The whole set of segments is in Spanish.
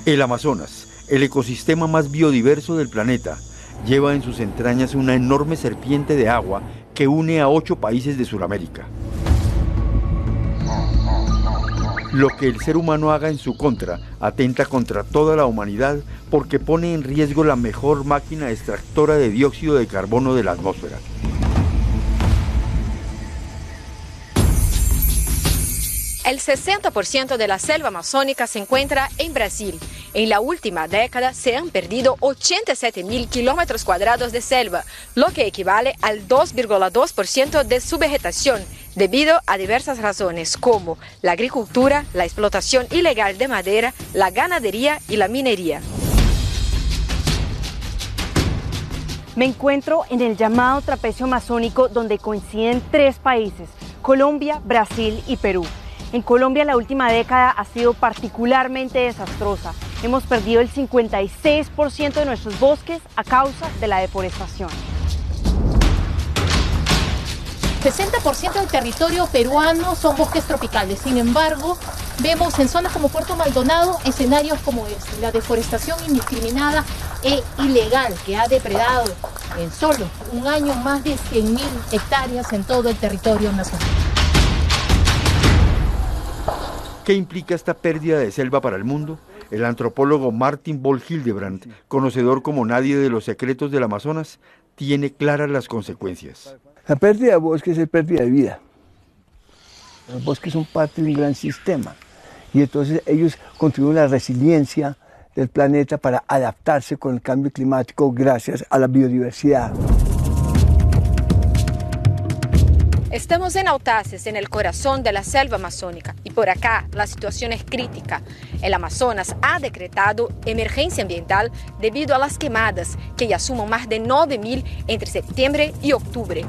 El Amazonas, el ecosistema más biodiverso del planeta, lleva en sus entrañas una enorme serpiente de agua que une a 8 países de Sudamérica. Lo que el ser humano haga en su contra atenta contra toda la humanidad porque pone en riesgo la mejor máquina extractora de dióxido de carbono de la atmósfera. El 60% de la selva amazónica se encuentra en Brasil. En la última década se han perdido 87.000 kilómetros cuadrados de selva, lo que equivale al 2,2% de su vegetación, debido a diversas razones como la agricultura, la explotación ilegal de madera, la ganadería y la minería. Me encuentro en el llamado trapecio amazónico donde coinciden 3 países, Colombia, Brasil y Perú. En Colombia la última década ha sido particularmente desastrosa. Hemos perdido el 56% de nuestros bosques a causa de la deforestación. 60% del territorio peruano son bosques tropicales. Sin embargo, vemos en zonas como Puerto Maldonado escenarios como este, la deforestación indiscriminada e ilegal que ha depredado en solo un año más de 100.000 hectáreas en todo el territorio nacional. ¿Qué implica esta pérdida de selva para el mundo? El antropólogo Martin Boll Hildebrandt, conocedor como nadie de los secretos del Amazonas, tiene claras las consecuencias. La pérdida de bosques es pérdida de vida. Los bosques son parte de un gran sistema y entonces ellos contribuyen a la resiliencia del planeta para adaptarse con el cambio climático gracias a la biodiversidad. Estamos en Autaces, en el corazón de la selva amazónica, y por acá la situación es crítica. El Amazonas ha decretado emergencia ambiental debido a las quemadas, que ya suman más de 9.000 entre septiembre y octubre.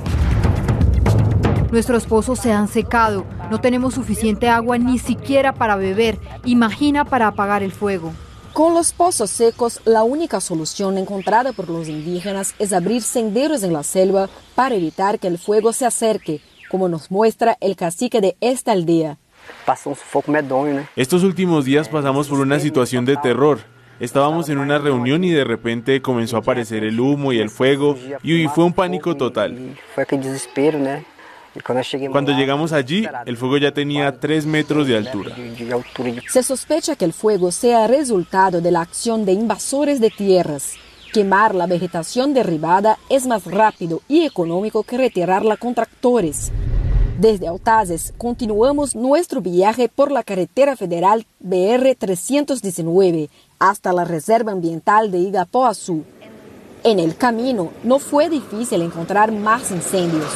Nuestros pozos se han secado, no tenemos suficiente agua ni siquiera para beber, imagina para apagar el fuego. Con los pozos secos, la única solución encontrada por los indígenas es abrir senderos en la selva para evitar que el fuego se acerque, como nos muestra el cacique de esta aldea. Estos últimos días pasamos por una situación de terror. Estábamos en una reunión y de repente comenzó a aparecer el humo y el fuego y fue un pánico total. Cuando llegamos allí, el fuego ya tenía 3 metros de altura. Se sospecha que el fuego sea resultado de la acción de invasores de tierras. Quemar la vegetación derribada es más rápido y económico que retirarla con tractores. Desde Autaces continuamos nuestro viaje por la carretera federal BR-319 hasta la Reserva Ambiental de Igapoazú. En el camino no fue difícil encontrar más incendios.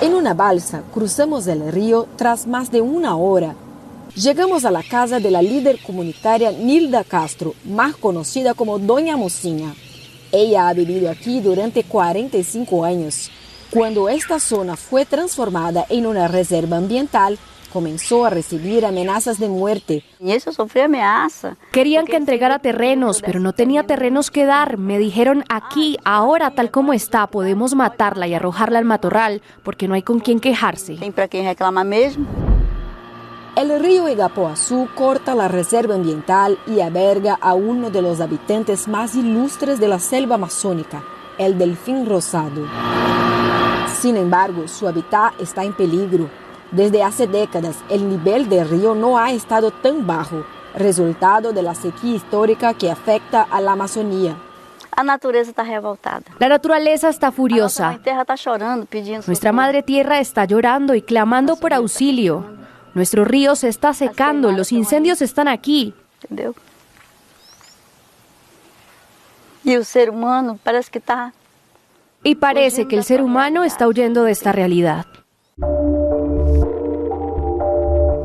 En una balsa cruzamos el río tras más de 1 hora. Llegamos a la casa de la líder comunitaria Nilda Castro, más conocida como Doña Mocinha. Ella ha vivido aquí durante 45 años. Cuando esta zona fue transformada en una reserva ambiental, comenzó a recibir amenazas de muerte. Querían que entregara terrenos, pero no tenía terrenos que dar. Me dijeron, aquí, ahora, tal como está, podemos matarla y arrojarla al matorral, porque no hay con quién quejarse. El río Igapoazú corta la reserva ambiental y alberga a uno de los habitantes más ilustres de la selva amazónica, el delfín rosado. Sin embargo, su hábitat está en peligro. Desde hace décadas, el nivel del río no ha estado tan bajo, resultado de la sequía histórica que afecta a la Amazonía. La naturaleza está furiosa. Nuestra madre tierra está llorando y clamando por auxilio. Nuestro río se está secando, los incendios están aquí. Y parece que el ser humano está huyendo de esta realidad.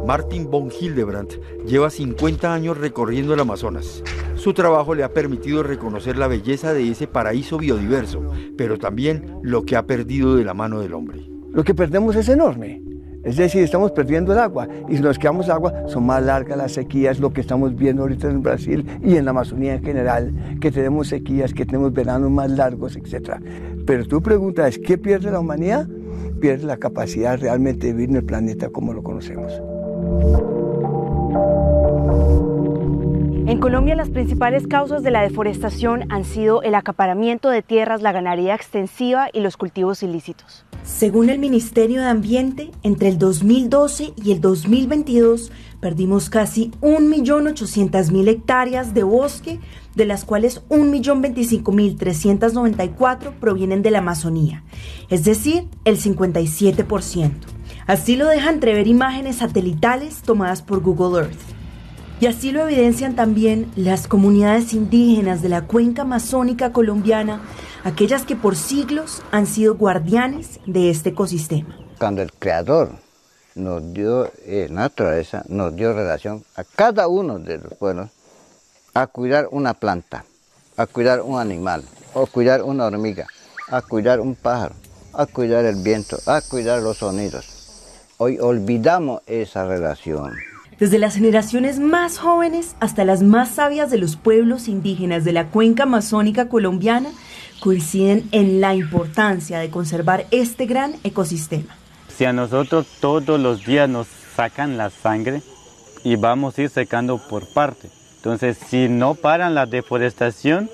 Martin von Hildebrandt lleva 50 años recorriendo el Amazonas. Su trabajo le ha permitido reconocer la belleza de ese paraíso biodiverso, pero también lo que ha perdido de la mano del hombre. Lo que perdemos es enorme. Es decir, estamos perdiendo el agua y si nos quedamos agua son más largas las sequías, lo que estamos viendo ahorita en Brasil y en la Amazonía en general, que tenemos sequías, que tenemos veranos más largos, etc. Pero tú preguntas, ¿qué pierde la humanidad? Pierde la capacidad realmente de vivir en el planeta como lo conocemos. En Colombia, las principales causas de la deforestación han sido el acaparamiento de tierras, la ganadería extensiva y los cultivos ilícitos. Según el Ministerio de Ambiente, entre el 2012 y el 2022 perdimos casi 1.800.000 hectáreas de bosque, de las cuales 1.025.394 provienen de la Amazonía, es decir, el 57%. Así lo deja entrever imágenes satelitales tomadas por Google Earth. Y así lo evidencian también las comunidades indígenas de la cuenca amazónica colombiana, aquellas que por siglos han sido guardianes de este ecosistema. Cuando el Creador nos dio naturaleza, nos dio relación a cada uno de los pueblos a cuidar una planta, a cuidar un animal, a cuidar una hormiga, a cuidar un pájaro, a cuidar el viento, a cuidar los sonidos. Hoy olvidamos esa relación. Desde las generaciones más jóvenes hasta las más sabias de los pueblos indígenas de la cuenca amazónica colombiana coinciden en la importancia de conservar este gran ecosistema. Si a nosotros todos los días nos sacan la sangre y vamos a ir secando por parte. Entonces, si no paran la deforestación,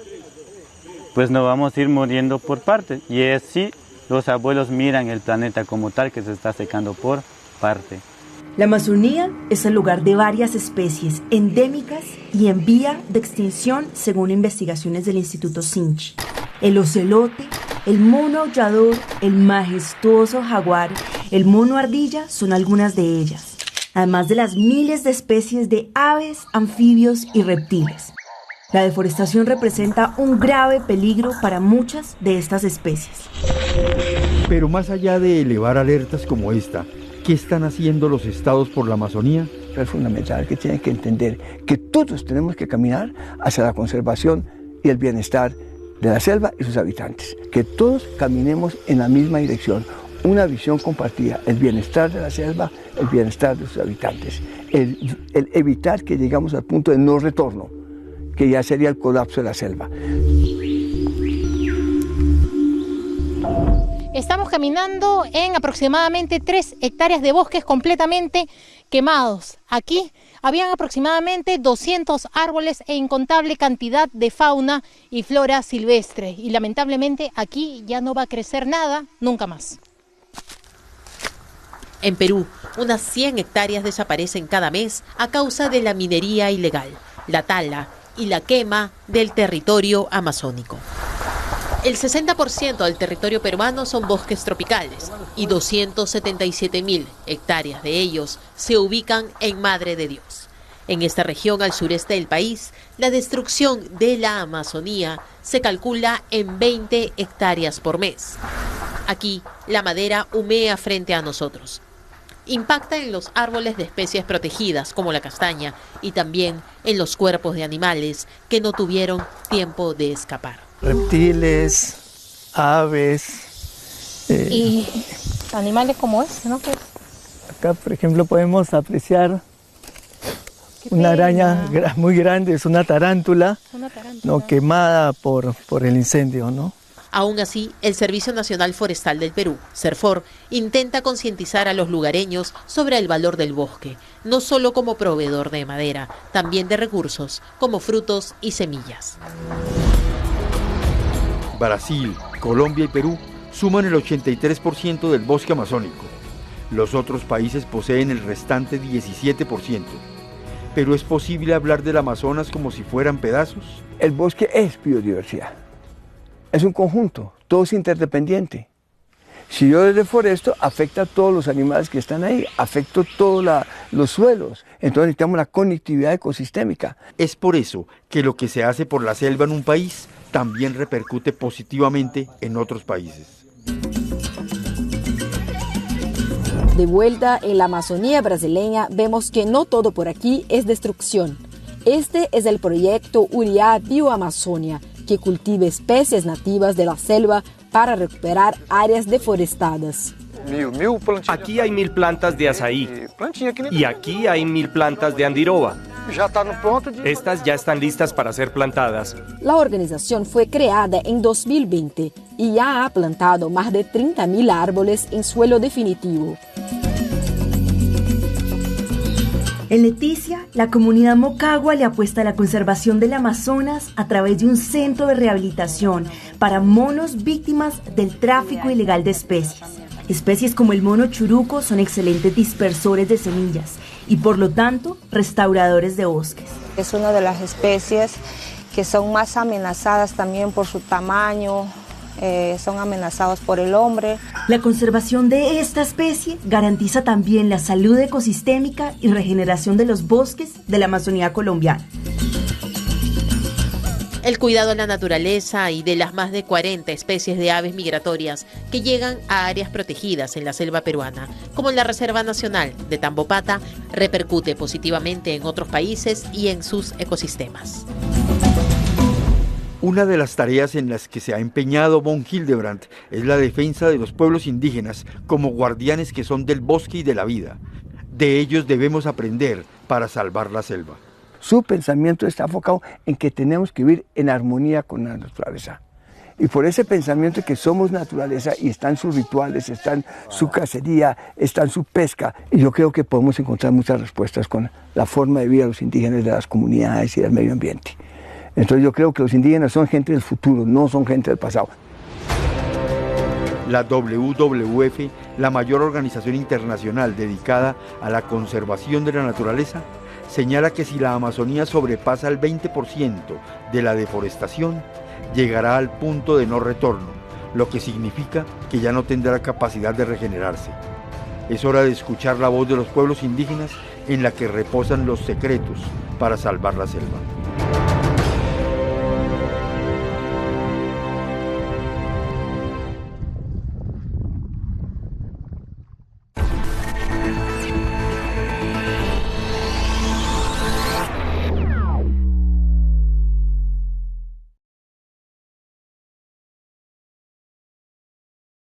pues nos vamos a ir muriendo por parte. Y así los abuelos miran el planeta como tal que se está secando por parte. La Amazonía es el lugar de varias especies endémicas y en vía de extinción según investigaciones del Instituto Sinchi. El ocelote, el mono aullador, el majestuoso jaguar, el mono ardilla son algunas de ellas, además de las miles de especies de aves, anfibios y reptiles. La deforestación representa un grave peligro para muchas de estas especies. Pero más allá de elevar alertas como esta, ¿qué están haciendo los estados por la Amazonía? Es fundamental que tienen que entender que todos tenemos que caminar hacia la conservación y el bienestar de la selva y sus habitantes. Que todos caminemos en la misma dirección, una visión compartida, el bienestar de la selva, el bienestar de sus habitantes, el evitar que llegamos al punto de no retorno, que ya sería el colapso de la selva. Estamos caminando en aproximadamente 3 hectáreas de bosques completamente quemados. Aquí habían aproximadamente 200 árboles e incontable cantidad de fauna y flora silvestre. Y lamentablemente aquí ya no va a crecer nada nunca más. En Perú, unas 100 hectáreas desaparecen cada mes a causa de la minería ilegal, la tala y la quema del territorio amazónico. El 60% del territorio peruano son bosques tropicales y 277.000 hectáreas de ellos se ubican en Madre de Dios. En esta región al sureste del país, la destrucción de la Amazonía se calcula en 20 hectáreas por mes. Aquí, la madera humea frente a nosotros. Impacta en los árboles de especies protegidas como la castaña y también en los cuerpos de animales que no tuvieron tiempo de escapar. Reptiles, aves. Y animales como este, ¿no? Acá, por ejemplo, podemos apreciar una araña muy grande, es una tarántula, ¿no? Quemada por el incendio, ¿no? Aún así, el Servicio Nacional Forestal del Perú, SERFOR, intenta concientizar a los lugareños sobre el valor del bosque, no solo como proveedor de madera, también de recursos como frutos y semillas. Brasil, Colombia y Perú suman el 83% del bosque amazónico. Los otros países poseen el restante 17%. ¿Pero es posible hablar del Amazonas como si fueran pedazos? El bosque es biodiversidad. Es un conjunto, todo es interdependiente. Si yo deforesto, afecta a todos los animales que están ahí, afecta todos los suelos. Entonces necesitamos la conectividad ecosistémica. Es por eso que lo que se hace por la selva en un país también repercute positivamente en otros países. De vuelta en la Amazonía brasileña, vemos que no todo por aquí es destrucción. Este es el proyecto Uriá Bioamazonia, que cultiva especies nativas de la selva para recuperar áreas deforestadas. Aquí hay 1000 plantas de azaí y aquí hay 1000 plantas de andiroba. Estas ya están listas para ser plantadas. La organización fue creada en 2020 y ya ha plantado más de 30.000 árboles en suelo definitivo. En Leticia, la comunidad Mocagua le apuesta a la conservación del Amazonas a través de un centro de rehabilitación para monos víctimas del tráfico ilegal de especies. Especies como el mono churuco son excelentes dispersores de semillas y por lo tanto restauradores de bosques. Es una de las especies que son más amenazadas también por su tamaño, son amenazados por el hombre. La conservación de esta especie garantiza también la salud ecosistémica y regeneración de los bosques de la Amazonía colombiana. El cuidado de la naturaleza y de las más de 40 especies de aves migratorias que llegan a áreas protegidas en la selva peruana, como en la Reserva Nacional de Tambopata, repercute positivamente en otros países y en sus ecosistemas. Una de las tareas en las que se ha empeñado von Hildebrandt es la defensa de los pueblos indígenas como guardianes que son del bosque y de la vida. De ellos debemos aprender para salvar la selva. Su pensamiento está enfocado en que tenemos que vivir en armonía con la naturaleza. Y por ese pensamiento de que somos naturaleza y están sus rituales, están su cacería, están su pesca. Y yo creo que podemos encontrar muchas respuestas con la forma de vida de los indígenas, de las comunidades y del medio ambiente. Entonces yo creo que los indígenas son gente del futuro, no son gente del pasado. La WWF, la mayor organización internacional dedicada a la conservación de la naturaleza, señala que si la Amazonía sobrepasa el 20% de la deforestación, llegará al punto de no retorno, lo que significa que ya no tendrá capacidad de regenerarse. Es hora de escuchar la voz de los pueblos indígenas en la que reposan los secretos para salvar la selva.